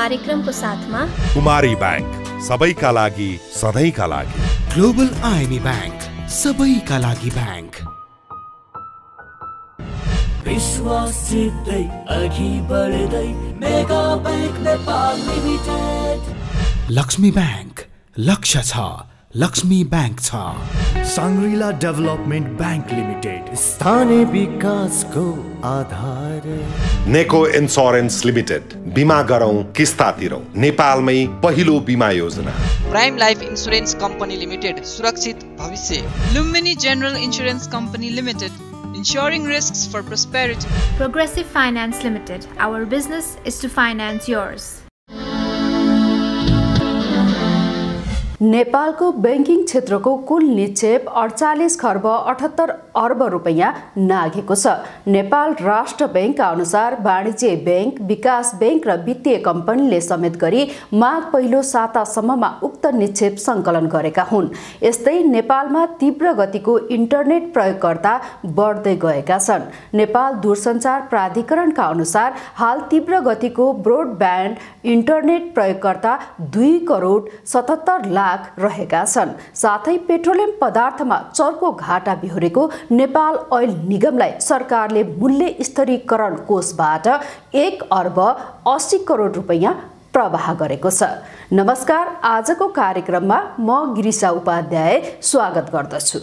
कार्यक्रमको साथमा कुमारी बैंक सबैका लागि सधैँका लागि, ग्लोबल आइएमई बैंक सबैका लागि बैंक, विश्वास जित्दै अघि बढ्दै mega bank Nepal limited. Lakshmi bank लक्ष्य छ, लक्ष्मी बैंक छ। सांग्रिला डेभलपमेन्ट बैंक लिमिटेड स्थानीय विकासको आधार। नेको इन्स्योरेन्स लिमिटेड बिमा गरौँ किस्ता तिरौँ, नेपालमै पहिलो बिमा योजना। Prime life insurance company limited सुरक्षित भविष्य। Lumbini general insurance company limited ensuring risks for prosperity. Progressive Finance Limited, our business is to finance yours. नेपालको बैंकिङ क्षेत्रको कुल निक्षेप 48 खर्ब 78 अर्ब रुपैयाँ नाघेको छ। नेपाल राष्ट्र बैंकका अनुसार वाणिज्य बैंक, विकास बैंक र वित्तीय कम्पनीले समेत गरी माघ पहिलो सातासम्ममा उक्त निक्षेप सङ्कलन गरेका हुन्। यस्तै नेपालमा तीव्र गतिको इन्टरनेट प्रयोगकर्ता बढ्दै गएका छन्। नेपाल दूरसञ्चार प्राधिकरणका अनुसार हाल तीव्र गतिको ब्रोडब्यान्ड इन्टरनेट प्रयोगकर्ता 2 करोड 77 लाख रहेका छन्। साथै पेट्रोलियम पदार्थमा चर्को घाटा बिहोरेको नेपाल ओइल निगमलाई सरकारले मूल्य स्थिरीकरण कोषबाट 1 अर्ब 80 करोड रुपैयाँ प्रवाह गरेको छ। नमस्कार, आजको कार्यक्रममा म गिरिजा उपाध्याय स्वागत गर्दछु।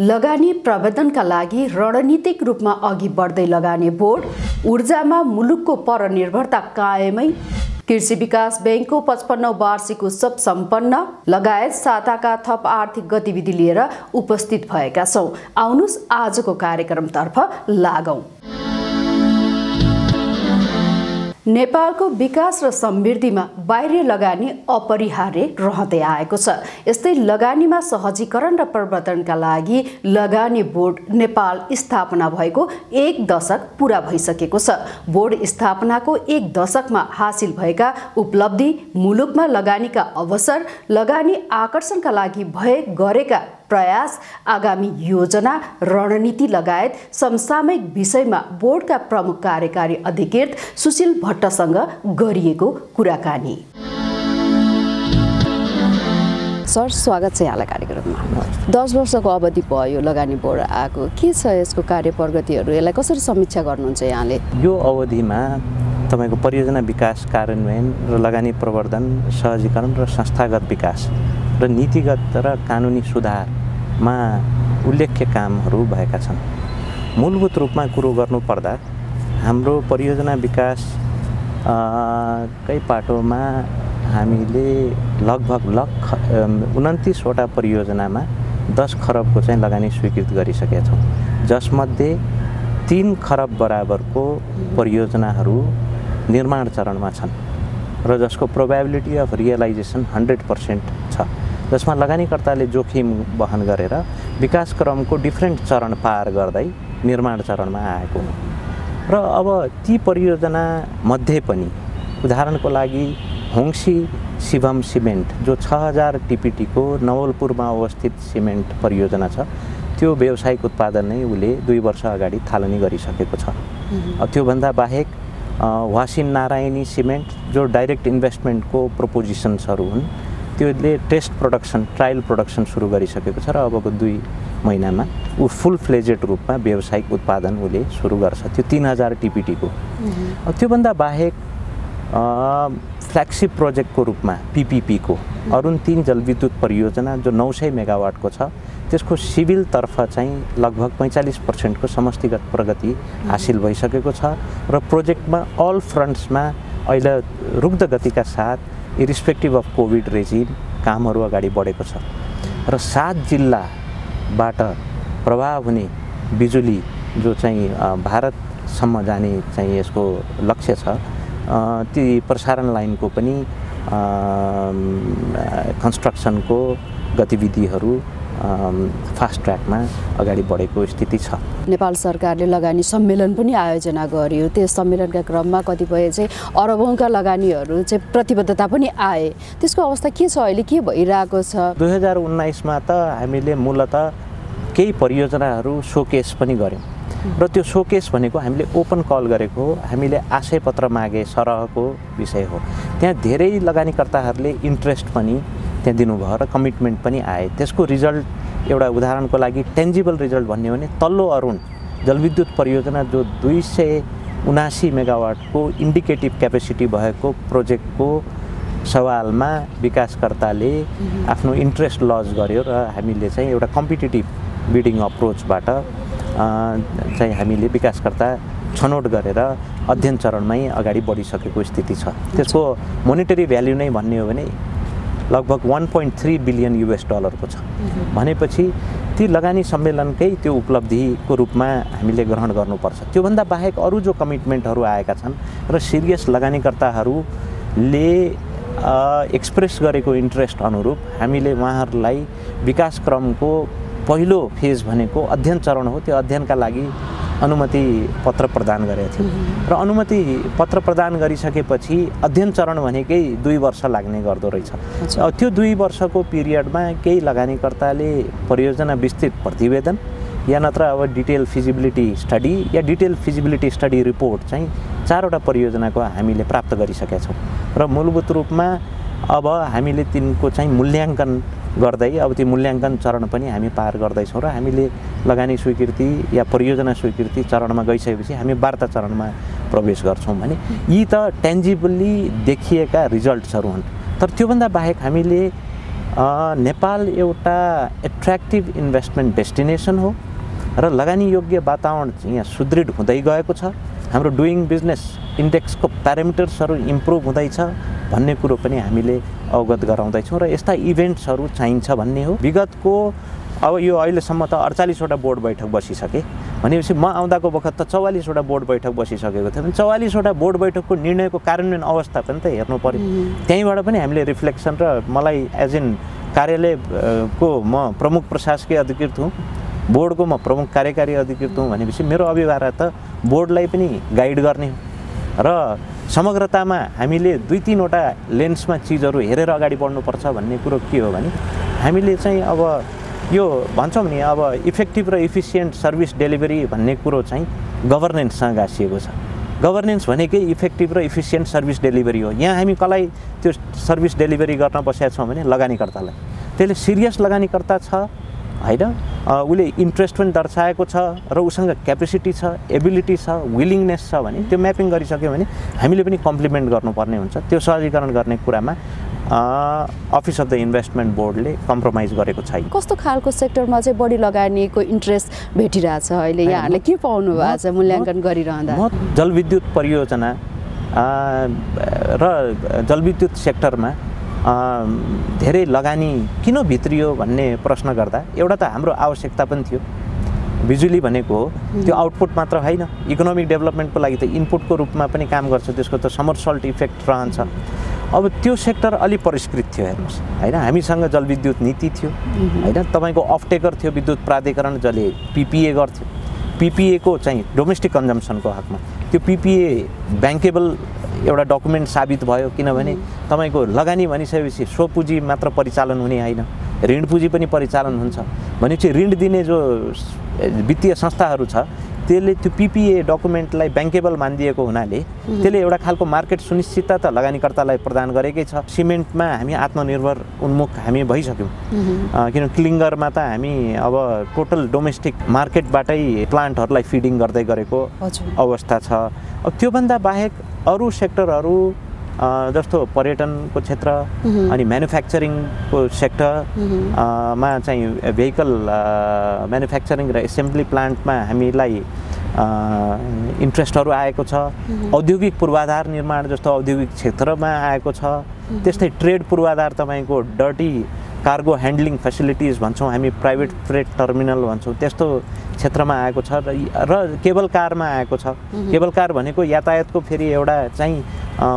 लगानी प्रबन्धनका लागि रणनीतिक रूपमा अघि बढ्दै लगानी बोर्ड, ऊर्जामा मुलुकको परनिर्भरता कायमै, कृषि विकास बैंकको 55औं वार्षिक उत्सव सम्पन्न लगायत साताका थप आर्थिक गतिविधि लिएर उपस्थित भएका छौं। आउनुस् आजको कार्यक्रमतर्फ लागौं। नेपालको विकास र समृद्धिमा बाहिरी लगानी अपरिहार्य रहँदै आएको छ। यस्तै लगानीमा सहजीकरण र प्रवर्धनका लागि लगानी बोर्ड नेपाल स्थापना भएको 1 दशक पूरा भइसकेको छ। बोर्ड स्थापनाको 1 दशकमा हासिल भएका उपलब्धि, मुलुकमा लगानीका अवसर, लगानी आकर्षणका लागि गरेका प्रयास, आगामी योजना, रणनीति लगायत समसामयिक विषयमा बोर्डका प्रमुख कार्यकारी अधिकृत सुशील भट्टसँग गरिएको कुराकानी। सर, स्वागत छ यहाँलाई कार्यक्रममा। 10 वर्षको अवधि भयो लगानी बोर्ड आएको, के छ यसको कार्य प्रगतिहरू, यसलाई कसरी समीक्षा गर्नुहुन्छ यहाँले? यो अवधिमा तपाईको परियोजना विकास कार्यान्वयन र लगानी प्रवर्धन, सहजीकरण र संस्थागत विकास र नीतिगत र कानुनी सुधारमा उल्लेख्य कामहरू भएका छन्। मूलभूत रूपमा कुरो गर्नुपर्दा हाम्रो परियोजना विकास कै पाटोमा हामीले लगभग 29 वटा परियोजनामा 10 खरबको चाहिँ लगानी स्वीकृत गरिसकेका छौँ, जसमध्ये 3 खरब बराबरको परियोजनाहरू निर्माण चरणमा छन् र जसको प्रोबेबिलिटी अफ रियलाइजेसन 100% छ, जसमा लगानीकर्ताले जोखिम वहन गरेर विकास क्रमको डिफ्रेन्ट चरण पार गर्दै निर्माण चरणमा आएको हो। र अब ती परियोजना मध्ये पनि उदाहरणको लागि होङसी शिवम सिमेन्ट जो 6000 टिपिटी को नवलपुरमा अवस्थित सिमेन्ट परियोजना छ, त्यो व्यावसायिक उत्पादन नै उले 2 वर्ष अगाडि थालनी गरिसकेको छ। त्यो भन्दा बाहेक वासिन नारायणी सिमेन्ट जो डाइरेक्ट इन्भेस्टमेन्टको प्रोपोजिसन्सहरू हुन्, त्यसले टेस्ट प्रोडक्सन, ट्रायल प्रोडक्सन सुरु गरिसकेको छ र अबको 2 महिनामा ऊ फुल फ्लेजेड रूपमा व्यावसायिक उत्पादन उले सुरु गर्छ, त्यो 3000 टिपिटी को। त्यो भन्दा बाहेक फ्ल्यागशिप प्रोजेक्टको रूपमा पीपीपी को अरुण 3 जलविद्युत परियोजना जो 900 मेगावाटको छ, त्यसको सिभिल तर्फ चाहिँ लगभग 45% को समष्टिगत प्रगति हासिल भइसकेको छ र प्रोजेक्टमा अल फ्रन्ट्समा अहिले रुग्ध गतिका साथ इरिस्पेक्टिभ अफ कोभिड रेजिम कामहरू अगाडि बढेको छ र 7 जिल्लाबाट प्रभाव हुने बिजुली जो चाहिँ भारतसम्म जाने चाहिँ यसको लक्ष्य छ, ती प्रसारण लाइनको पनि कन्स्ट्रक्सनको गतिविधिहरू फास्ट ट्र्याकमा अगाडि बढेको स्थिति छ। नेपाल सरकारले लगानी सम्मेलन पनि आयोजना गर्यो। त्यस सम्मेलनका क्रममा कतिपय चाहिँ अरबौंका लगानीहरू चाहिँ प्रतिबद्धता पनि आए। त्यसको अवस्था के छ अहिले, के भइरहेको छ? 2019 मा त हामीले मूलतः केही परियोजनाहरू शोकेस पनि गर्यौं। र त्यो सोकेस भनेको हामीले ओपन कल गरेको हो, हामीले आशय पत्र मागे सरहको विषय हो। त्यहाँ धेरै लगानीकर्ताहरूले इन्ट्रेस्ट पनि त्यहाँ दिनुभयो र कमिटमेन्ट पनि आए। त्यसको रिजल्ट एउटा उदाहरणको लागि टेन्जिबल रिजल्ट भन्ने हो भने तल्लो अरुण जलविद्युत परियोजना जो 279 मेगावाटको इन्डिकेटिभ क्यापेसिटी भएको प्रोजेक्टको सवालमा विकासकर्ताले आफ्नो इन्ट्रेस्ट लज गर्यो र हामीले चाहिँ एउटा कम्पिटिटिभ बिडिङ अप्रोचबाट चाहिँ हामीले विकासकर्ता छनौट गरेर अध्ययन चरणमै अगाडि बढिसकेको स्थिति छ। त्यसको मोनिटरी भ्याल्यु नै भन्ने हो भने लगभग $1.3 बिलियन को छ। भनेपछि ती लगानी सम्मेलनकै त्यो उपलब्धिको रूपमा हामीले ग्रहण गर्नुपर्छ। त्योभन्दा बाहेक अरू जो कमिटमेन्टहरू आएका छन् र सिरियस लगानीकर्ताहरूले एक्सप्रेस गरेको इन्ट्रेस्ट अनुरूप हामीले उहाँहरूलाई विकास क्रमको पहिलो फेज भनेको अध्ययन चरण हो, त्यो अध्ययनका लागि अनुमति पत्र प्रदान गरेका थियौँ र अनुमति पत्र प्रदान गरिसकेपछि अध्ययन चरण भनेकै 2 वर्ष लाग्ने गर्दो रहेछ। त्यो 2 वर्षको पिरियडमा केही लगानीकर्ताले परियोजना विस्तृत प्रतिवेदन या नत्र अब डिटेल फिजिबिलिटी स्टडी या डिटेल फिजिबिलिटी स्टडी रिपोर्ट चाहिँ 4वटा परियोजनाको हामीले प्राप्त गरिसकेका छौँ र मूलभूत रूपमा अब हामीले तिनको चाहिँ मूल्याङ्कन गर्दै अब त्यो मूल्याङ्कन चरण पनि हामी पार गर्दैछौँ र हामीले लगानी स्वीकृति या परियोजना स्वीकृति चरणमा गइसकेपछि हामी वार्ता चरणमा प्रवेश गर्छौँ भने यी त टेन्जिबली देखिएका रिजल्ट्सहरू हुन्। तर त्योभन्दा बाहेक हामीले नेपाल एउटा एट्र्याक्टिभ इन्भेस्टमेन्ट डेस्टिनेसन हो र लगानी योग्य वातावरण यहाँ सुदृढ हुँदै गएको छ। हाम्रो डुइङ बिजनेस इन्डेक्सको प्यारामिटर्सहरू इम्प्रुभ हुँदैछ भन्ने कुरो पनि हामीले अवगत गराउँदैछौँ र यस्ता इभेन्ट्सहरू चाहिन्छ भन्ने हो। विगतको अब यो अहिलेसम्म त 48वटा बोर्ड बैठक बसिसके भनेपछि म आउँदाको बखत त 44वटा बोर्ड बैठक बसिसकेको थियो। 44वटा बोर्ड बैठकको निर्णयको कार्यान्वयन अवस्था पनि त हेर्नु पर्यो। त्यहीँबाट पनि हामीले रिफ्लेक्सन र मलाई एज इन कार्यालयको म प्रमुख प्रशासकीय अधिकृत हुँ, बोर्डको म प्रमुख कार्यकारी अधिकृत हुँ भनेपछि मेरो अभिभारा त बोर्डलाई पनि गाइड गर्ने हो र समग्रतामा हामीले 2-3वटा लेन्समा चिजहरू हेरेर अगाडि बढ्नुपर्छ भन्ने कुरो के हो भने हामीले चाहिँ अब यो भन्छौँ नि अब इफेक्टिभ र इफिसियन्ट सर्भिस डेलिभरी भन्ने कुरो चाहिँ गभर्नेन्ससँग गाँसिएको छ। गभर्नेन्स भनेकै इफेक्टिभ र इफिसियन्ट सर्भिस डेलिभरी हो। यहाँ हामी कसलाई त्यो सर्भिस डेलिभरी गर्न बसेका छौँ भने लगानीकर्तालाई। त्यसले सिरियस लगानीकर्ता छ हैन, उसले इन्ट्रेस्ट पनि दर्शाएको छ र उसँग क्यापेसिटी छ, एबिलिटी छ, विलिङनेस छ भने त्यो म्यापिङ गरिसक्यो भने हामीले पनि कम्प्लिमेन्ट गर्नुपर्ने हुन्छ। त्यो सहजीकरण गर्ने कुरामा अफिस अफ द इन्भेस्टमेन्ट बोर्डले कम्प्रोमाइज गरेको छैन। कस्तो खालको सेक्टरमा चाहिँ बढी लगानीको इन्ट्रेस्ट भेटिरहेछ अहिले यहाँहरूले के पाउनु भएको छ मूल्याङ्कन गरिरहँदा? म जलविद्युत परियोजना र जलविद्युत सेक्टरमा धेरै लगानी किन भित्रियो भन्ने प्रश्न गर्दा एउटा त हाम्रो आवश्यकता पनि थियो। बिजुली भनेको त्यो आउटपुट मात्र होइन, इकोनोमिक डेभलपमेन्टको लागि त इनपुटको रूपमा पनि काम गर्छ, त्यसको त समरसल्ट इफेक्ट रहन्छ। अब त्यो सेक्टर अलि परिष्कृत थियो हेर्नुहोस् हैन। हामीसँग जलविद्युत नीति थियो हैन, तपाईँको अफटेकर थियो विद्युत प्राधिकरण जसले पिपिए गर्थ्यो। पिपिए को चाहिँ डोमेस्टिक कन्जम्सनको हकमा त्यो पिपिए ब्याङ्केबल एउटा डकुमेन्ट साबित भयो, किनभने तपाईँको लगानी भनिसकेपछि स्वपुँजी मात्र परिचालन हुने होइन, ऋण पुँजी पनि परिचालन हुन्छ भनेपछि ऋण दिने जो वित्तीय संस्थाहरू छ त्यसले त्यो पिपिए डकुमेन्टलाई ब्याङ्केबल मानिदिएको हुनाले त्यसले एउटा खालको मार्केट सुनिश्चितता त लगानीकर्तालाई प्रदान गरेकै छ। सिमेन्टमा हामी आत्मनिर्भर उन्मुख हामी भइसक्यौँ किन क्लिङ्गरमा त हामी अब टोटल डोमेस्टिक मार्केटबाटै प्लान्टहरूलाई फिडिङ गर्दै गरेको अवस्था छ। अब त्योभन्दा बाहेक अरू सेक्टरहरू जस्तो पर्यटनको क्षेत्र अनि म्यानुफ्याक्चरिङको सेक्टरमा चाहिँ भेहिकल म्यानुफ्याक्चरिङ र एसेम्ब्ली प्लान्टमा हामीलाई इन्ट्रेस्टहरू आएको छ। औद्योगिक पूर्वाधार निर्माण जस्तो औद्योगिक क्षेत्रमा आएको छ। त्यस्तै ट्रेड पूर्वाधार तपाईँको डर्टी कार्गो ह्यान्डलिङ फेसिलिटिज भन्छौँ हामी, प्राइभेट फ्रेट टर्मिनल भन्छौँ, त्यस्तो क्षेत्रमा आएको छ र केबल कारमा आएको छ। केबल कार भनेको यातायातको फेरि एउटा चाहिँ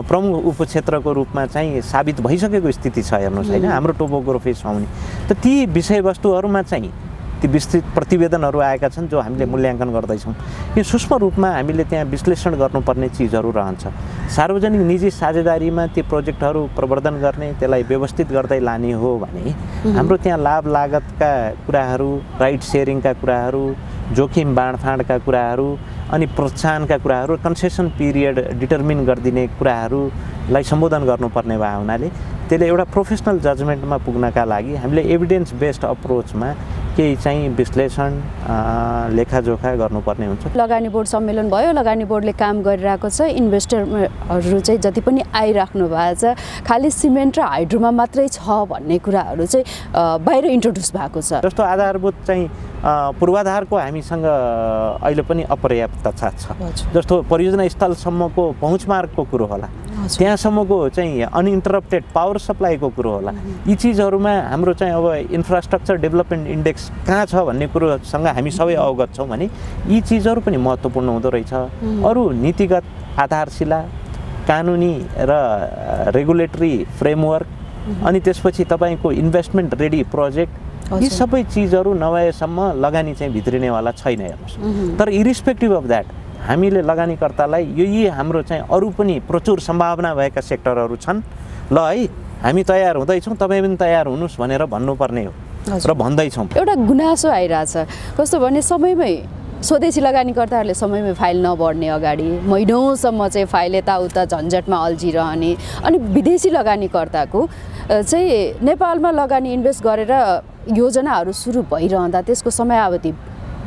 प्रमुख उपक्षेत्रको रूपमा चाहिँ साबित भइसकेको स्थिति छ हेर्नुहोस् हैन हाम्रो टोपोग्राफी सुहाउने। त ती विषयवस्तुहरूमा चाहिँ ती विस्तृत प्रतिवेदनहरू आएका छन् जो हामीले मूल्याङ्कन गर्दैछौँ। यो सूक्ष्म रूपमा हामीले त्यहाँ विश्लेषण गर्नुपर्ने चिजहरू रहन्छ। सार्वजनिक निजी साझेदारीमा ती प्रोजेक्टहरू प्रवर्धन गर्ने, त्यसलाई व्यवस्थित गर्दै लाने हो भने हाम्रो त्यहाँ लाभ लागतका कुराहरू, राइट सेयरिङका कुराहरू, जोखिम बाँडफाँडका कुराहरू अनि प्रोत्साहनका कुराहरू कन्सेसन पिरियड डिटर्मिन गरिदिने कुराहरूलाई सम्बोधन गर्नुपर्ने भए हुनाले त्यसले एउटा प्रोफेसनल जजमेन्टमा पुग्नका लागि हामीले एभिडेन्स बेस्ड अप्रोचमा केही चाहिँ विश्लेषण लेखाजोखा गर्नुपर्ने हुन्छ। लगानी बोर्ड सम्मेलन भयो, लगानी बोर्डले काम गरिरहेको छ, इन्भेस्टरहरू चाहिँ जति पनि आइराख्नु भएको छ, खालि सिमेन्ट र हाइड्रोमा मात्रै छ भन्ने कुराहरू चाहिँ बाहिर इन्ट्रोड्युस भएको छ। जस्तो आधारभूत चाहिँ पूर्वाधारको हामीसँग अहिले पनि अपर्याप्तता छ। जस्तो परियोजना स्थलसम्मको पहुँच मार्गको कुरो होला, त्यहाँसम्मको चाहिँ अनइन्टरप्टेड पावर सप्लाईको कुरो होला। यी चिजहरूमा हाम्रो चाहिँ अब इन्फ्रास्ट्रक्चर डेभलपमेन्ट इन्डेक्स कहाँ छ भन्ने कुरोसँग हामी सबै अवगत छौँ भने यी चिजहरू पनि महत्त्वपूर्ण हुँदो रहेछ। अरू नीतिगत आधारशिला, कानुनी र रेगुलेटरी फ्रेमवर्क अनि त्यसपछि तपाईँको इन्भेस्टमेन्ट रेडी प्रोजेक्ट, यी सबै चिजहरू नभएसम्म लगानी चाहिँ भित्रिनेवाला छैन हेर्नुहोस्। तर इरिस्पेक्टिभ अफ द्याट हामीले लगानीकर्तालाई यी हाम्रो चाहिँ अरू पनि प्रचुर सम्भावना भएका सेक्टरहरू छन्, ल है हामी तयार हुँदैछौँ, तपाईँ पनि तयार हुनुहोस् भनेर भन्नुपर्ने हो र भन्दैछौँ। एउटा गुनासो आइरहेछ कस्तो भने समयमै स्वदेशी लगानीकर्ताहरूले समयमै फाइल नबढ्ने, अगाडि महिनौसम्म चाहिँ फाइल यताउता झन्झटमा अल्झिरहने, अनि विदेशी लगानीकर्ताको चाहिँ नेपालमा लगानी इन्भेस्ट गरेर योजनाहरू सुरु भइरहँदा त्यसको समयावधि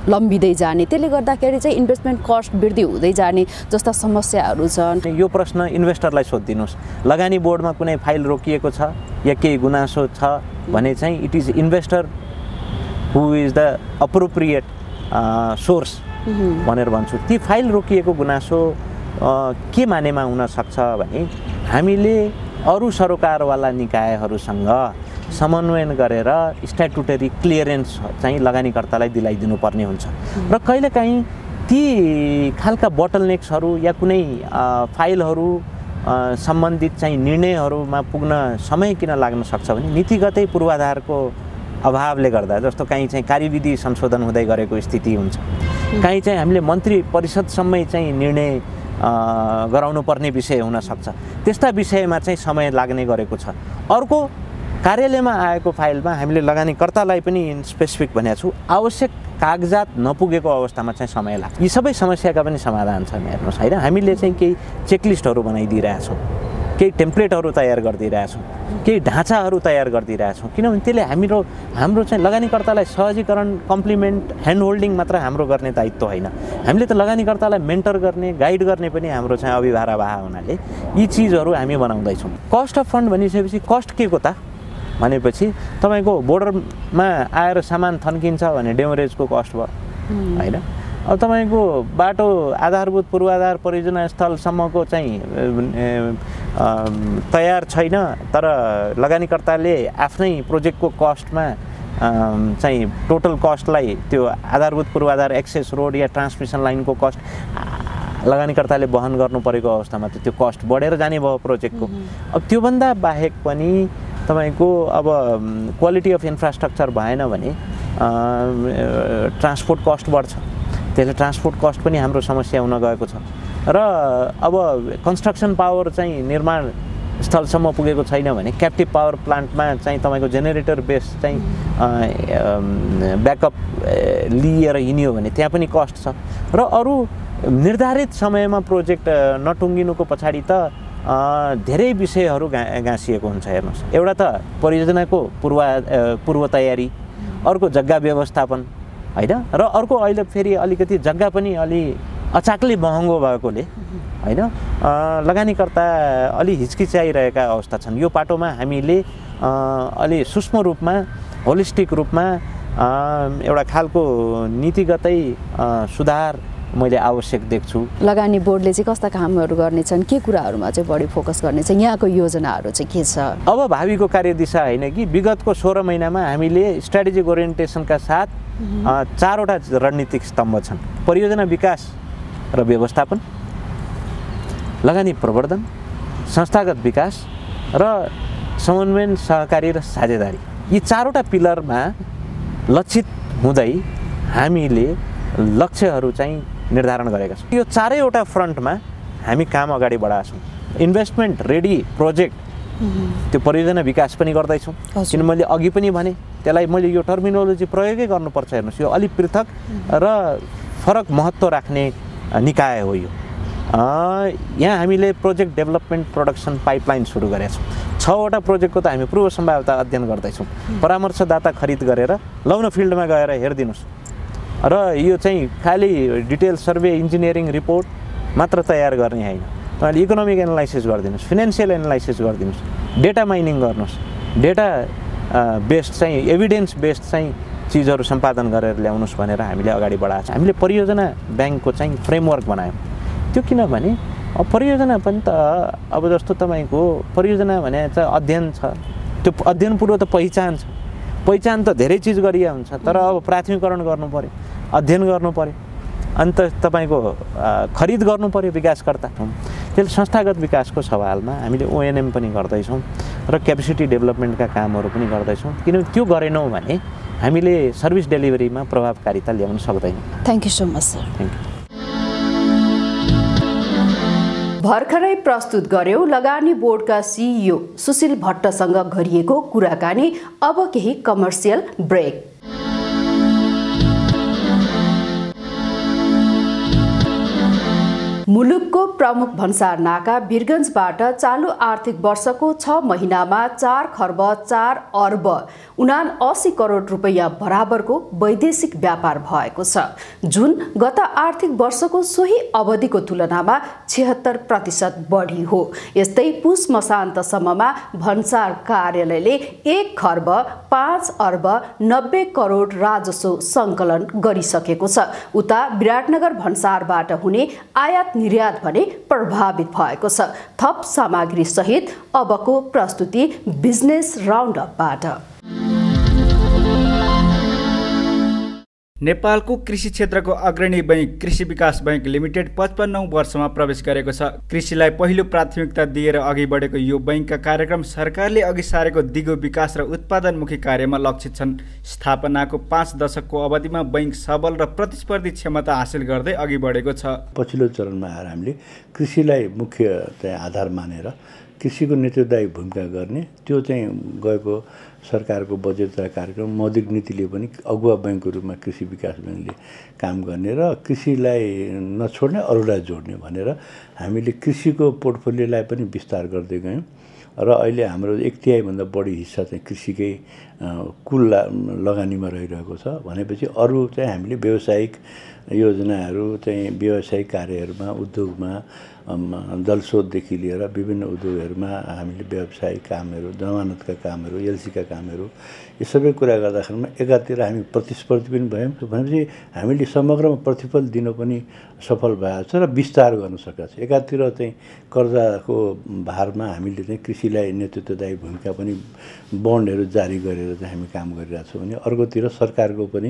लम्बिँदै जाने, त्यसले गर्दाखेरि चाहिँ इन्भेस्टमेन्ट कस्ट वृद्धि हुँदै जाने जस्ता समस्याहरू छन्। यो प्रश्न इन्भेस्टरलाई सोधिदिनुहोस्, लगानी बोर्डमा कुनै फाइल रोकिएको छ या केही गुनासो छ भने चाहिँ it is investor who is the appropriate source भनेर भन्छु। ती फाइल रोकिएको गुनासो के मानेमा हुनसक्छ भने हामीले अरू सरोकारवाला निकायहरूसँग समन्वयन गरेर स्ट्याट्युटरी क्लियरेन्स चाहिँ लगानीकर्तालाई दिलाइदिनु पर्ने हुन्छ र कहिलेकाहीँ ती खालका बोटलनेक्सहरू या कुनै फाइलहरू सम्बन्धित चाहिँ निर्णयहरूमा पुग्न समय किन लाग्न सक्छ भने नीतिगतै पूर्वाधारको अभावले गर्दा। जस्तो कहीँ चाहिँ कार्यविधि संशोधन हुँदै गरेको स्थिति हुन्छ, कहीँ चाहिँ हामीले मन्त्री परिषदसम्मै चाहिँ निर्णय गराउनु पर्ने विषय हुनसक्छ, त्यस्ता विषयमा चाहिँ समय लाग्ने गरेको छ। अर्को कार्यालयमा आएको फाइलमा हामीले लगानीकर्तालाई पनि स्पेसिफिक भनेको छु, आवश्यक कागजात नपुगेको अवस्थामा चाहिँ समय लाग्छ। यी सबै समस्याका पनि समाधान छन् हेर्नुहोस् होइन। हामीले चाहिँ केही चेकलिस्टहरू बनाइदिइरहेछौँ, केही टेम्प्लेटहरू तयार गरिदिइरहेछौँ, केही ढाँचाहरू तयार गरिदिइरहेछौँ, किनभने त्यसले हाम्रो चाहिँ लगानीकर्तालाई सहजीकरण, कम्प्लिमेन्ट, ह्यान्ड होल्डिङ मात्र हाम्रो गर्ने दायित्व होइन, हामीले त लगानीकर्तालाई मेन्टर गर्ने, गाइड गर्ने पनि हाम्रो चाहिँ अभिभारा भए हुनाले यी चिजहरू हामी बनाउँदैछौँ। कस्ट अफ फन्ड भनिसकेपछि कस्ट के को त भनेपछि तपाईँको बोर्डरमा आएर सामान थन्किन्छ भने डेमरेजको कस्ट भयो होइन। अब तपाईँको बाटो आधारभूत पूर्वाधार परियोजना स्थलसम्मको चाहिँ तयार छैन, तर लगानीकर्ताले आफ्नै प्रोजेक्टको कस्टमा चाहिँ टोटल कस्टलाई त्यो आधारभूत पूर्वाधार एक्सेस रोड या ट्रान्समिसन लाइनको कस्ट लगानीकर्ताले वहन गर्नु परेको अवस्थामा त त्यो कस्ट बढेर जाने भयो प्रोजेक्टको। अब त्योभन्दा बाहेक पनि तपाईँको अब क्वालिटी अफ इन्फ्रास्ट्रक्चर भएन भने ट्रान्सपोर्ट कस्ट बढ्छ, त्यसले ट्रान्सपोर्ट कस्ट पनि हाम्रो समस्या हुन गएको छ। र अब कन्स्ट्रक्सन पावर चाहिँ निर्माण स्थलसम्म पुगेको छैन भने क्याप्टिभ पावर प्लान्टमा चाहिँ तपाईँको जेनेरेटर बेस चाहिँ ब्याकअप लिएर हिँड्यो भने त्यहाँ पनि कस्ट छ। र अरू निर्धारित समयमा प्रोजेक्ट नटुङ्गिनुको पछाडि त धेरै विषयहरू गाँसिएको हुन्छ हेर्नुहोस्। एउटा त परियोजनाको पूर्व तयारी, अर्को जग्गा व्यवस्थापन होइन, र अर्को अहिले फेरि अलिकति जग्गा पनि अलि अचाकले महँगो भएकोले होइन लगानीकर्ता अलि हिचकिचाइरहेका अवस्था छन्। यो पाटोमा हामीले अलि सूक्ष्म रूपमा, होलिस्टिक रूपमा एउटा खालको नीतिगतै सुधार मैले आवश्यक देख्छु। लगानी बोर्डले चाहिँ कस्ता कामहरू गर्नेछन्, के कुराहरूमा चाहिँ बढी फोकस गर्नेछ, यहाँको योजनाहरू चाहिँ के छ? अब भावीको कार्यदिशा होइन कि विगतको 16 महिनामा हामीले स्ट्राटेजिक ओरिएन्टेसनका साथ 4वटा रणनीतिक स्तम्भ छन्: परियोजना विकास र व्यवस्थापन, लगानी प्रवर्धन, संस्थागत विकास र समन्वयन, सहकारी र साझेदारी। यी 4वटा पिलरमा लक्षित हुँदै हामीले लक्ष्यहरू चाहिँ निर्धारण गरेका छौँ। यो 4वटा फ्रन्टमा हामी काम अगाडि बढाएको छौँ। इन्भेस्टमेन्ट रेडी प्रोजेक्ट त्यो परियोजना विकास पनि गर्दैछौँ। किन मैले अघि पनि भने त्यसलाई मैले यो टर्मिनोलोजी प्रयोगै गर्नुपर्छ। हेर्नुहोस्, यो अलिक पृथक र फरक महत्त्व राख्ने निकाय हो यो। यहाँ हामीले प्रोजेक्ट डेभलपमेन्ट प्रोडक्सन पाइपलाइन सुरु गरेका छौँ। 6वटा प्रोजेक्टको त हामी पूर्व सम्भाव्यता अध्ययन गर्दैछौँ। परामर्शदाता खरिद गरेर लौन फिल्डमा गएर हेरिदिनुहोस् र यो चाहिँ खालि डिटेल सर्वे इन्जिनियरिङ रिपोर्ट मात्र तयार गर्ने होइन। तपाईँले इकोनोमिक एनालाइसिस गरिदिनुहोस्, फिनान्सियल एनालाइसिस गरिदिनुहोस्, डेटा माइनिङ गर्नुहोस्, डेटा बेस्ड चाहिँ एभिडेन्स बेस्ड चाहिँ चिजहरू सम्पादन गरेर ल्याउनुहोस् भनेर हामीले अगाडि बढाएको छ। हामीले परियोजना ब्याङ्कको चाहिँ फ्रेमवर्क बनायौँ। त्यो किनभने परियोजना पनि त अब जस्तो तपाईँको परियोजना भने चाहिँ अध्ययन छ, त्यो अध्ययन पूर्व त पहिचान छ। पहिचान त धेरै चिज गरिया हुन्छ, तर अब प्राथमिकरण गर्नु पऱ्यो, अध्ययन गर्नु पऱ्यो, अन्त तपाईँको खरिद गर्नु पऱ्यो विकासकर्ता। त्यसले संस्थागत विकासको सवालमा हामीले ओएनएम पनि गर्दैछौँ र क्यापेसिटी डेभलपमेन्टका कामहरू पनि गर्दैछौँ। किनभने त्यो गरेनौँ भने हामीले सर्भिस डेलिभरीमा प्रभावकारिता ल्याउन सक्दैनौँ। Thank you so much sir. Thank you. भर्खरै प्रस्तुत गर्यौं लगानी बोर्डका सिइओ सुशील भट्टसँग गरिएको कुराकानी। अब केही कमर्सियल ब्रेक। मुलुकको प्रमुख भन्सार नाका वीरगञ्जबाट चालु आर्थिक वर्षको 6 महिनामा 4 खर्ब 4 अर्ब 79 करोड रुपैयाँ बराबरको वैदेशिक व्यापार भएको छ, जुन गत आर्थिक वर्षको सोही अवधिको तुलनामा 76% बढी हो। यस्तै पुस मसान्तसम्ममा भन्सार कार्यालयले 1 खर्ब 5 अर्ब 90 करोड राजस्व सङ्कलन गरिसकेको छ। उता विराटनगर भन्सारबाट हुने आयात निर्यात भने प्रभावित भएको छ। थप सामग्री सहित अबको प्रस्तुति बिजनेस राउन्डअपबाट। नेपालको कृषि क्षेत्रको अग्रणी बैंक कृषि विकास बैंक लिमिटेड 55औं वर्षमा प्रवेश गरेको छ। कृषिलाई पहिलो प्राथमिकता दिएर अघि बढेको यो बैंकका कार्यक्रम सरकारले अघि सारेको दिगो विकास र उत्पादनमुखी कार्यमा लक्षित छन्। स्थापनाको 5 दशकको अवधिमा बैंक सबल र प्रतिस्पर्धी क्षमता हासिल गर्दै अघि बढेको छ। पछिल्लो चरणमा आएर हामीले कृषिलाई मुख्य चाहिँ आधार मानेर कृषिको नेतृत्वदायी भूमिका गर्ने, त्यो चाहिँ गएको सरकारको बजेट तथा कार्यक्रम मौद्रिक नीतिले पनि अगुवा बैंकको रूपमा कृषि विकास बैंकले काम गर्ने र कृषिलाई नछोड्ने अरूलाई जोड्ने भनेर हामीले कृषिको पोर्टफोलियोलाई पनि विस्तार गर्दै गयौँ र अहिले हाम्रो 1/3 भन्दा बढी हिस्सा चाहिँ कृषिकै कुल लगानीमा रहिरहेको छ। भनेपछि अरू चाहिँ हामीले व्यावसायिक योजनाहरू चाहिँ व्यावसायिक कार्यहरूमा, उद्योगमा, जलस्रोतदेखि लिएर विभिन्न उद्योगहरूमा हामीले व्यावसायिक कामहरू, जमानतका कामहरू, एलसीका कामहरू, यो सबै कुरा गर्दाखेरिमा एकातिर हामी प्रतिस्पर्धी पनि भयौँ। भनेपछि हामीले समग्रमा प्रतिफल दिन पनि सफल भएको छ र विस्तार गर्न सकेका छ। एकातिर चाहिँ कर्जाको भारमा हामीले चाहिँ कृषिलाई नेतृत्वदायी भूमिका पनि बन्डहरू जारी गरेर चाहिँ हामी काम गरिरहेका छौँ भने अर्कोतिर सरकारको पनि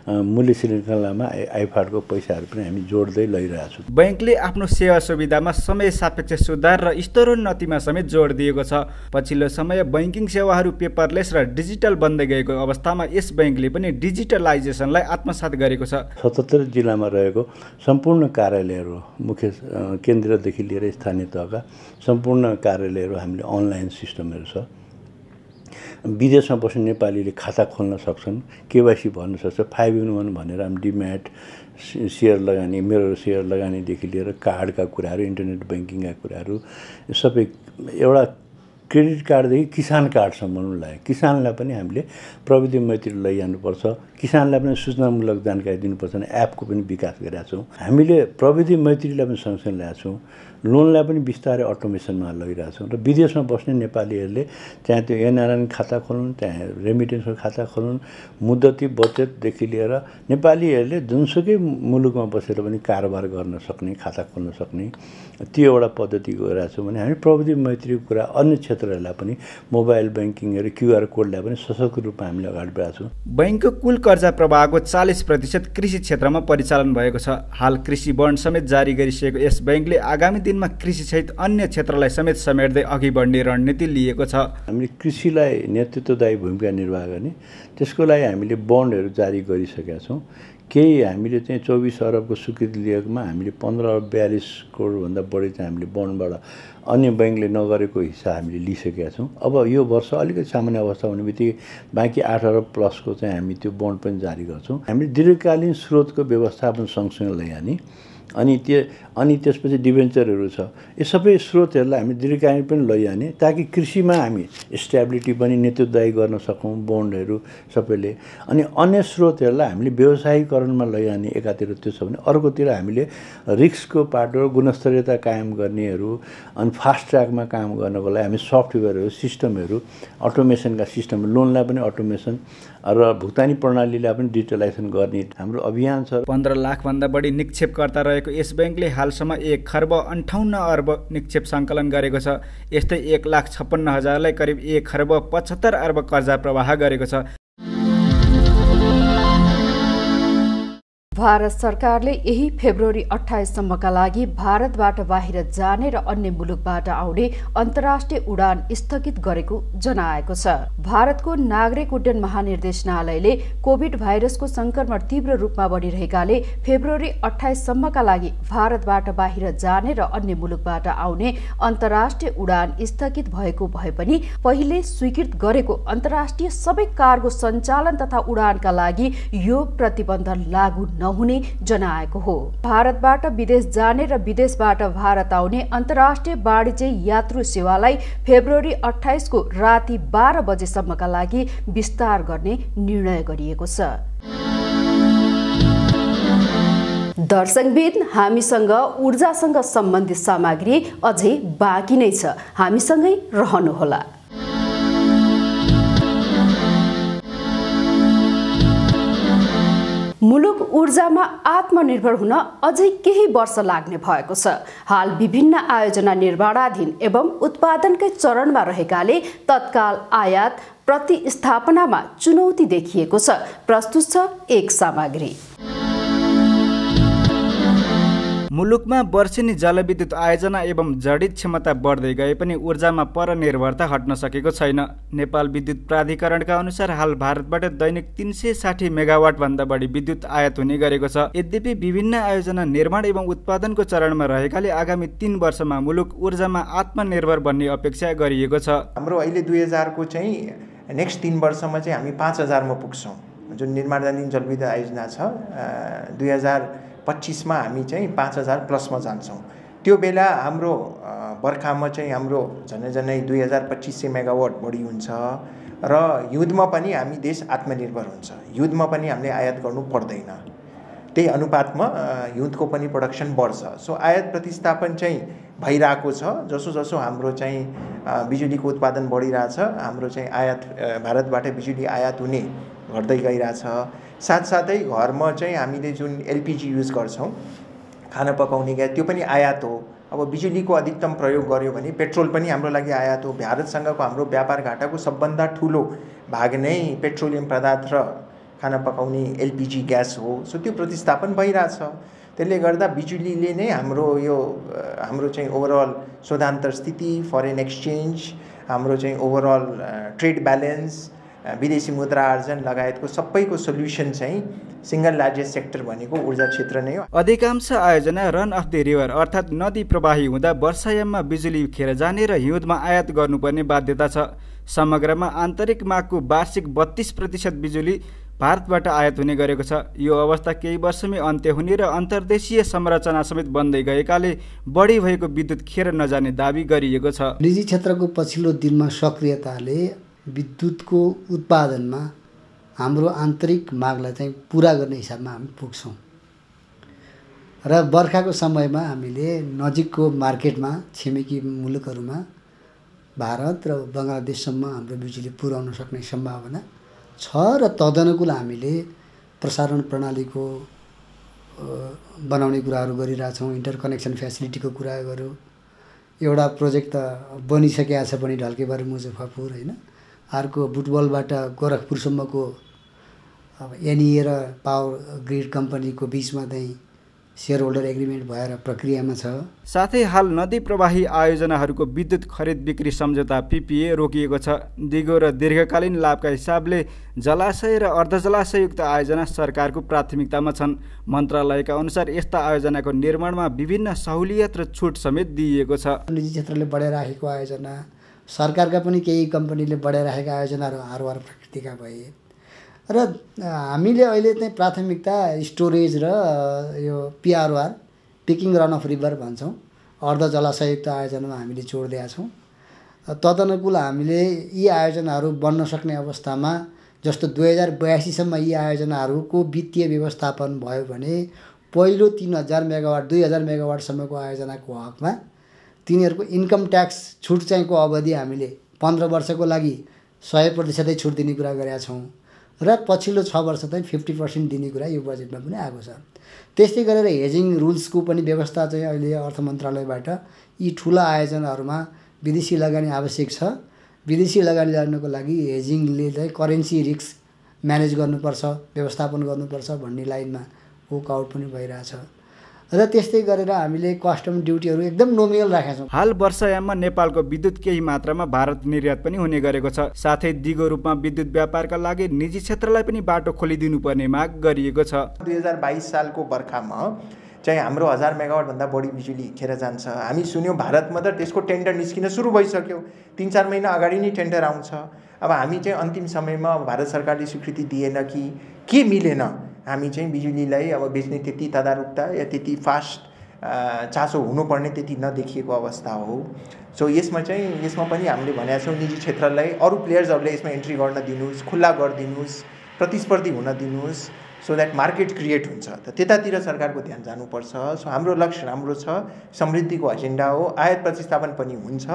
मूल्य श्रृङ्खलामा आइफाडको पैसाहरू पनि हामी जोड्दै लैरहेका छौँ। बैंकले आफ्नो सेवा सुविधामा समय सापेक्ष सुधार र स्तरोन्नतिमा समेत जोड दिएको छ। पछिल्लो समय बैंकिङ सेवाहरू पेपरलेस र डिजिटल बन्दै गएको अवस्थामा यस बैंकले पनि डिजिटलाइजेसनलाई आत्मसात गरेको छ। 77 जिल्लामा रहेको सम्पूर्ण कार्यालयहरू, मुख्य केन्द्रदेखि लिएर स्थानीय तहका सम्पूर्ण कार्यालयहरू हामीले अनलाइन सिस्टमहरू छ। विदेशमा बस्ने नेपालीले खाता खोल्न सक्छन्, केवाइसी भर्न सक्छ, 5-in-1 भनेर हामी डिम्याट, सेयर लगानी, मेरो सेयर लगानीदेखि लिएर कार्डका कुराहरू, इन्टरनेट ब्याङ्किङका कुराहरू, सबै एउटा क्रेडिट कार्डदेखि किसान कार्डसम्म लाग्यो। किसानलाई पनि हामीले प्रविधि मैत्री लैजानुपर्छ, किसानलाई पनि सूचनामूलक जानकारी दिनुपर्छ भने एपको पनि विकास गरेका छौँ। हामीले प्रविधि मैत्रीलाई पनि सँगसँगै ल्याएको छौँ, लोनलाई पनि बिस्तारै अटोमेसनमा लगिरहेको छौँ र विदेशमा बस्ने नेपालीहरूले त्यहाँ त्यो एनआरएन खाता खोल्नु, त्यहाँ रेमिटेन्सको खाता खोल्नु, मुद्दती बचतदेखि लिएर नेपालीहरूले जुनसुकै मुलुकमा बसेर पनि कारोबार गर्न सक्ने, खाता खोल्न सक्ने त्यो एउटा पद्धति गरिरहेको छौँ भने हामी प्रविधि मैत्रीको कुरा अन्य क्षेत्रहरूलाई पनि मोबाइल ब्याङ्किङहरू, क्युआर कोडलाई पनि सशक्त रूपमा हामीले अगाडि बढाएको छौँ। बैंकको कुल कर्जा प्रवाहको 40% कृषि क्षेत्रमा परिचालन भएको छ। हाल कृषि बन्ड समेत जारी गरिसकेको यस बैंकले आगामी दिनमा कृषि सहित अन्य क्षेत्रलाई समेत समेट्दै अघि बढ्ने रणनीति लिएको छ। हामीले कृषिलाई नेतृत्वदायी भूमिका निर्वाह गर्ने, त्यसको लागि हामीले बन्डहरू जारी गरिसकेका छौँ। केही हामीले चाहिँ 24 अरबको स्वीकृति लिएकोमा हामीले 15-42 करोडभन्दा बढी चाहिँ हामीले बन्डबाट अन्य बैंकले नगरेको हिस्सा हामीले लिइसकेका छौँ। अब यो वर्ष अलिकति सामान्य अवस्था हुने बित्तिकै बाँकी 8 अरब प्लसको चाहिँ हामी त्यो बन्ड पनि जारी गर्छौँ। हामीले दीर्घकालीन स्रोतको व्यवस्थापन सँगसँगै लैजाने अनि त्यसपछि डिभेन्चरहरू छ, यो सबै स्रोतहरूलाई हामी दीर्घकालीन पनि लैजाने ताकि कृषिमा हामी स्टेबिलिटी पनि नेतृत्वदायी गर्न सकौँ बन्डहरू सबैले। अनि अन्य स्रोतहरूलाई हामीले व्यवसायीकरणमा लैजाने एकातिर त्यो छ भने अर्कोतिर हामीले रिस्कको पाटो गुणस्तरीयता कायम गर्नेहरू अनि फास्ट ट्र्याकमा काम गर्नको लागि हामी सफ्टवेयरहरू सिस्टमहरू अटोमेसनका सिस्टम लोनलाई पनि अटोमेसन र भुक्तानी प्रणालीलाई पनि डिजिटलाइजेसन गर्ने हाम्रो अभियान छ। 15 लाखभन्दा बढी निक्षेपकर्ता रहेको यस बैंकले हालसम्म 1 खर्ब 58 अर्ब निक्षेप सङ्कलन गरेको छ। यस्तै 1,56,000लाई करिब 1 खर्ब 75 अर्ब कर्जा प्रवाह गरेको छ। भारत सरकारले यही फेब्रुअरी 28 सम्मका लागि भारतबाट बाहिर जाने र अन्य मुलुकबाट आउने अन्तर्राष्ट्रिय उडान स्थगित गरेको जनाएको छ। भारतको नागरिक उड्डयन महानिर्देशनालयले कोभिड भाइरसको संक्रमण तीव्र रूपमा बढिरहेकाले फेब्रुअरी 28 सम्मका लागि भारतबाट बाहिर जाने र अन्य मुलुकबाट आउने अन्तर्राष्ट्रिय उडान स्थगित भएको भए पनि पहिले स्वीकृत गरेको अन्तर्राष्ट्रिय सबै कार्गो सञ्चालन तथा उडानका लागि यो प्रतिबन्ध लागू नहुने जनाएको हो। भारतबाट विदेश जाने र विदेशबाट भारत आउने अन्तर्राष्ट्रिय वाणिज्य यात्रु सेवालाई फेब्रुअरी 28 को राति 12 बजेसम्मका लागि विस्तार गर्ने निर्णय गरिएको छ। दर्शकबिन, हामीसँग ऊर्जासँग सम्बन्धित सामग्री अझै बाँकी नै छ, हामीसँगै रहनुहोला। मुलुक ऊर्जामा आत्मनिर्भर हुन अझै केही वर्ष लाग्ने भएको छ। हाल विभिन्न आयोजना निर्माणाधीन एवं उत्पादनकै चरणमा रहेकाले तत्काल आयात प्रतिस्थापनामा चुनौती देखिएको छ। प्रस्तुत छ एक सामग्री। मुलुकमा वर्षेनी जलविद्युत आयोजना एवं जडित क्षमता बढ्दै गए पनि ऊर्जामा परनिर्भरता हट्न सकेको छैन। नेपाल विद्युत प्राधिकरणका अनुसार हाल भारतबाट दैनिक 360 मेगावाट भन्दा बढी विद्युत आयात हुने गरेको छ। यद्यपि विभिन्न आयोजना निर्माण एवं उत्पादनको चरणमा रहेकाले आगामी 3 वर्षमा मुलुक ऊर्जामा आत्मनिर्भर बन्ने अपेक्षा गरिएको छ। हाम्रो अहिले 2000 को चाहिँ नेक्स्ट 3 वर्षमा चाहिँ हामी 5000 मा पुग्छौँ। जुन निर्माणाधीन जलविद्युत आयोजना छ 2025 मा हामी चाहिँ 5000 प्लसमा जान्छौँ। त्यो बेला हाम्रो बर्खामा चाहिँ हाम्रो झनै 2250 मेगावाट बढी हुन्छ र युद्धमा पनि हामी देश आत्मनिर्भर हुन्छ। युद्धमा पनि हामीले आयात गर्नु पर्दैन। त्यही अनुपातमा युद्धको पनि प्रोडक्सन बढ्छ। सो आयात प्रतिस्थापन चाहिँ भइरहेको छ। जसो जसो हाम्रो चाहिँ बिजुलीको उत्पादन बढिरहेछ, हाम्रो चाहिँ आयात भारतबाट बिजुली आयात हुने घट्दै गइरहेछ। साथसाथै घरमा चाहिँ हामीले जुन एलपीजी युज गर्छौँ खाना पकाउने ग्यास, त्यो पनि आयात हो। अब बिजुलीको अधिकतम प्रयोग गर्यो भने पेट्रोल पनि हाम्रो लागि आयात हो। भारतसँगको हाम्रो व्यापार घाटाको सबभन्दा ठुलो भाग नै पेट्रोलियम पदार्थ र खाना पकाउने एलपीजी ग्यास हो। सो त्यो प्रतिस्थापन भइरहेछ। त्यसले गर्दा बिजुलीले नै हाम्रो चाहिँ ओभरअल शोधान्तर स्थिति, फरेन एक्सचेन्ज, हाम्रो चाहिँ ओभरअल ट्रेड ब्यालेन्स, विदेशी मुद्रा आर्जन लगायतको सबैको सोल्युसन चाहिँ सिंगल लार्जेस्ट सेक्टर भनेको ऊर्जा क्षेत्र नै हो। अधिकांश आयोजना रन अफ द रिभर अर्थात् नदी प्रवाही हुँदा वर्षायाममा बिजुली खेर जाने र हिउँदमा आयात गर्नुपर्ने बाध्यता छ। समग्रमा आन्तरिक मागको वार्षिक 32% बिजुली भारतबाट आयात हुने गरेको छ। यो अवस्था केही वर्षमै अन्त्य हुने र अन्तर्देशीय संरचना समेत बन्दै गएकाले बढी भएको विद्युत खेर नजाने दाबी गरिएको छ। निजी क्षेत्रको पछिल्लो दिनमा सक्रियताले विद्युतको उत्पादनमा हाम्रो आन्तरिक मागलाई चाहिँ पुरा गर्ने हिसाबमा हामी पुग्छौँ र बर्खाको समयमा हामीले नजिकको मार्केटमा छिमेकी मुलुकहरूमा भारत र बङ्गलादेशसम्म हाम्रो बिजुली पुर्याउन सक्ने सम्भावना छ र तदनुकूल हामीले प्रसारण प्रणालीको बनाउने कुराहरू गरिरहेछौँ। इन्टरकनेक्सन फ्यासिलिटीको कुरा गरौँ, एउटा प्रोजेक्ट त बनिसकेको छ पनि ढल्केबारी मुजफ्फरपुर होइन, अर्को बुटबलबाट गोरखपुरसम्मको अब एनइए र पावर ग्रिड कम्पनीको बिचमा चाहिँ सेयर होल्डर एग्रिमेन्ट भएर प्रक्रियामा छ। साथै हाल नदी प्रवाही आयोजनाहरूको विद्युत खरिद बिक्री सम्झौता PPA रोकिएको छ। दिगो र दीर्घकालीन लाभका हिसाबले जलाशय र अर्धजलाशययुक्त आयोजना सरकारको प्राथमिकतामा छन्। मन्त्रालयका अनुसार यस्ता आयोजनाको निर्माणमा विभिन्न सहुलियत र छुट समेत दिइएको छ। निजी क्षेत्रले बढाइराखेको आयोजना, सरकारका पनि केही कम्पनीले बढाइराखेका आयोजनाहरू हारवार प्रकृतिका भए र हामीले अहिले चाहिँ प्राथमिकता स्टोरेज र यो PROR picking run of river भन्छौँ अर्ध जलाशययुक्त आयोजनामा हामीले जोड दिएका छौँ। तदनुकूल हामीले यी आयोजनाहरू बन्न सक्ने अवस्थामा जस्तो 2082सम्म यी आयोजनाहरूको वित्तीय व्यवस्थापन भयो भने पहिलो 3000 मेगावाट 2000 मेगावाटसम्मको आयोजनाको हकमा तिनीहरूको इन्कम ट्याक्स छुट चाहिँको अवधि हामीले 15 वर्षको लागि 100% छुट दिने कुरा गरेका छौँ र पछिल्लो 6 वर्ष चाहिँ 50% दिने कुरा यो बजेटमा पनि आएको छ। त्यस्तै गरेर हेजिङ रुल्सको पनि व्यवस्था चाहिँ अहिले अर्थ मन्त्रालयबाट यी ठुला आयोजनाहरूमा विदेशी लगानी आवश्यक छ। विदेशी लगानी ल्याउनको लागि हेजिङले चाहिँ करेन्सी रिस्क म्यानेज गर्नुपर्छ, व्यवस्थापन गर्नुपर्छ भन्ने लाइनमा वर्कआउट पनि भइरहेछ र त्यस्तै गरेर हामीले कस्टम ड्युटीहरू एकदम नोमिनल राखेका छौँ। हाल वर्षायाममा नेपालको विद्युत केही मात्रामा भारत निर्यात पनि हुने गरेको छ। साथै दिगो रूपमा विद्युत व्यापारका लागि निजी क्षेत्रलाई पनि बाटो खोलिदिनु पर्ने माग गरिएको छ। 2022 सालको बर्खामा चाहिँ हाम्रो 1000 मेगावाटभन्दा बढी बिजुली खेर जान्छ। हामी सुन्यौँ भारतमा त त्यसको टेन्डर निस्किन सुरु भइसक्यो, 3-4 महिना अगाडि नै टेन्डर आउँछ। अब हामी चाहिँ अन्तिम समयमा भारत सरकारले स्वीकृति दिएन कि के मिलेन, हामी चाहिँ बिजुलीलाई अब बेच्ने त्यति तदारुकता या त्यति फास्ट चासो हुनुपर्ने त्यति नदेखिएको अवस्था हो। सो यसमा पनि हामीले भनेका छौँ निजी क्षेत्रलाई अरू प्लेयर्सहरूले यसमा इन्ट्री गर्न दिनुहोस्, खुल्ला गरिदिनुहोस्, प्रतिस्पर्धी हुन दिनुहोस्, सो द्याट मार्केट क्रिएट हुन्छ। त त्यतातिर सरकारको ध्यान जानुपर्छ। सो हाम्रो लक्ष्य राम्रो छ, समृद्धिको एजेन्डा हो, आयात प्रतिस्थापन पनि हुन्छ,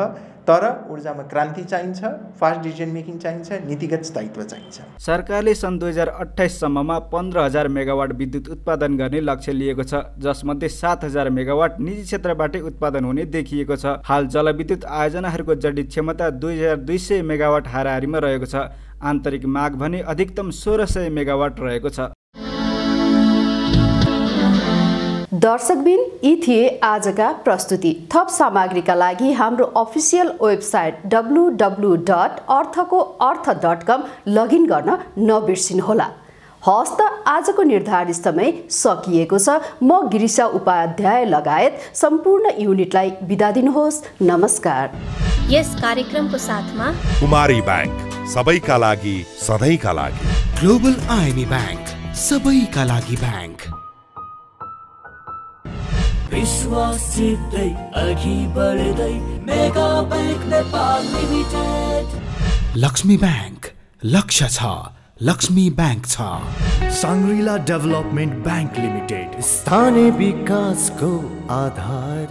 तर ऊर्जामा क्रान्ति चाहिन्छ, फास्ट डिसिजन मेकिङ चाहिन्छ, नीतिगत स्थायित्व चाहिन्छ। सरकारले सन् 2028 सम्ममा 15000 मेगावाट विद्युत उत्पादन गर्ने लक्ष्य लिएको छ, जसमध्ये 7000 मेगावाट निजी क्षेत्रबाटै उत्पादन हुने देखिएको छ। हाल जलविद्युत आयोजनाहरूको जडित क्षमता 2200 मेगावाट हाराहारीमा रहेको छ। आन्तरिक माग भने अधिकतम 1600 मेगावाट रहेको छ। दर्शकबिन, यी थिए आजका प्रस्तुति। थप सामग्रीका लागि हाम्रो अफिसियल वेबसाइट www.arthakoarth.com लगइन गर्न नबिर्सिनुहोला। हस् त आजको निर्धारित समय सकिएको छ। म गिरिशा उपाध्याय लगायत सम्पूर्ण युनिटलाई बिदा दिनुहोस्। नमस्कार। यस कार्यक्रमको साथमा कुमारी बैंक, सबैका लागि सधैँका लागि। ग्लोबल IME बैंक, सबैका लागि बैंक। विश्वासितै अघि बढ्दै mega bank Nepal limited. Lakshmi bank, लक्ष्य छ, लक्ष्मी बैंक छ। साङ्ग्रिला डेभलपमेन्ट बैंक लिमिटेड, स्थानीय विकासको आधार।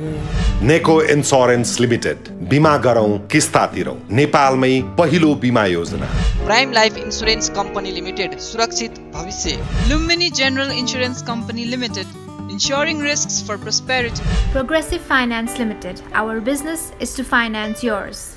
नेको इन्स्योरेन्स लिमिटेड, बिमा गरौँ किस्ता तिरौँ, नेपालमै पहिलो बिमा योजना। Prime life insurance company limited, सुरक्षित भविष्य। Lumini General Insurance Company Limited, ensuring risks for prosperity. Progressive Finance Limited, our business is to finance yours.